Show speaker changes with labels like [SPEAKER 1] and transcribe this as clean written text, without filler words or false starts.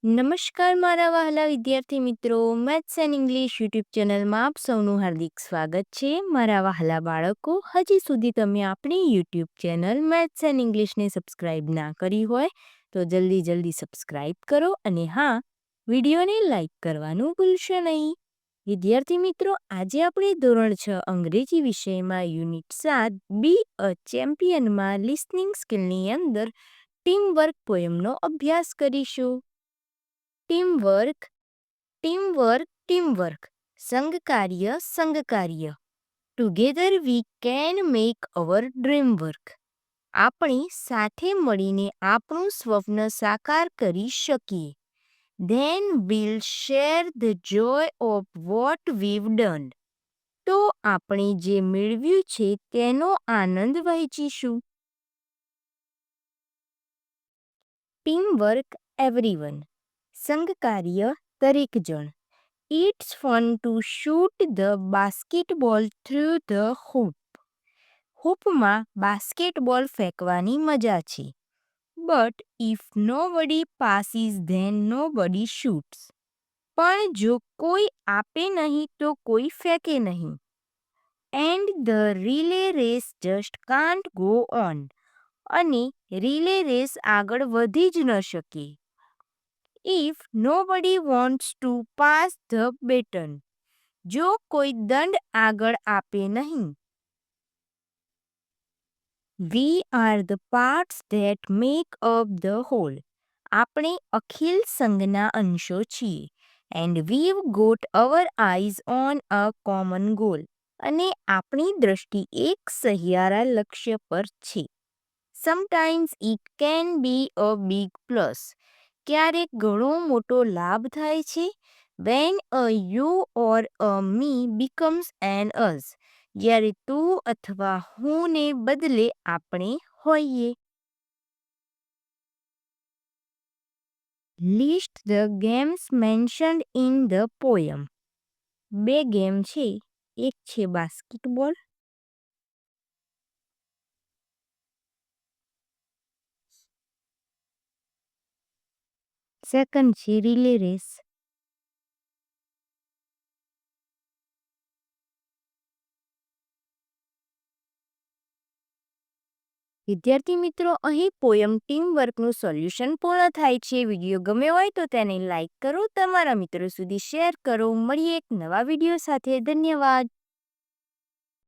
[SPEAKER 1] નમસ્કાર મારા વહાલા વિદ્યાર્થી મિત્રો, મેથ્સ એન્ડ ઇંગ્લિશ યુટ્યુબ ચેનલમાં આપ સૌનું હાર્દિક સ્વાગત છે. મારા વહાલા બાળકો, હજી સુધી તમે આપણી યુટ્યુબ ચેનલ મેથ્સ એન્ડ ઇંગ્લિશને સબસ્ક્રાઈબ ના કરી હોય તો જલ્દી સબસ્ક્રાઈબ કરો અને હા, વિડીયોને લાઈક કરવાનું ભૂલશો નહીં. વિદ્યાર્થી મિત્રો, આજે આપણે ધોરણ 6 અંગ્રેજી વિષયમાં યુનિટ 7 બી અ ચેમ્પિયનમાં લિસનિંગ સ્કિલની અંદર ટીમવર્ક પોયમનો અભ્યાસ કરીશું. ટીમવર્ક, ટીમવર્ક, ટીમવર્ક, સંઘકાર્ય. Together we can make our dream work. આપણે સાથે મળીને આપણું સ્વપ્ન સાકાર કરી શકીએ. Then we'll share the joy of what we've done. તો આપણે જે મેળવ્યું છે તેનો આનંદ વહેંચીશું. ટીમવર્ક એવરીવન, સંઘકાર્ય દરેક જણ. It's fun to shoot the basketball through the hoop. હૂપમાં બાસ્કેટબોલ ફેંકવાની મજા છે. But if nobody passes then nobody shoots. પણ જો કોઈ આપે નહીં તો કોઈ ફેંકે નહીં. And the relay race just can't go on. અને રિલે રેસ આગળ વધી જ ન શકે. If nobody wants to pass the baton. જો કોઈ દંડ આગળ આપે નહીં. We are the parts that make up the whole. આપણે અખિલ સંઘના અંશો છીએ. And we've got our eyes on a common goal. અને આપણી દ્રષ્ટિ એક સહિયારા લક્ષ્ય પર છે. Sometimes it can be a big plus. ક્યારેક ઘણો મોટો લાભ થાય છે. When a you or a me becomes an us. જ્યારે તું અથવા હું ને બદલે આપણે હોઈએ. List the games mentioned in the poem. બે ગેમ છે. એક છે બાસ્કેટબોલ, સેકન્ડ છે રિલે રેસ. વિદ્યાર્થી મિત્રો, અહીં પોયમ ટીમ વર્કનું સોલ્યુશન પૂર્ણ થાય છે. વિડીયો ગમ્યો હોય તો તેને લાઈક કરો, તમારા મિત્રો સુધી શેર કરો. મળીએ એક નવા વિડીયો સાથે. ધન્યવાદ.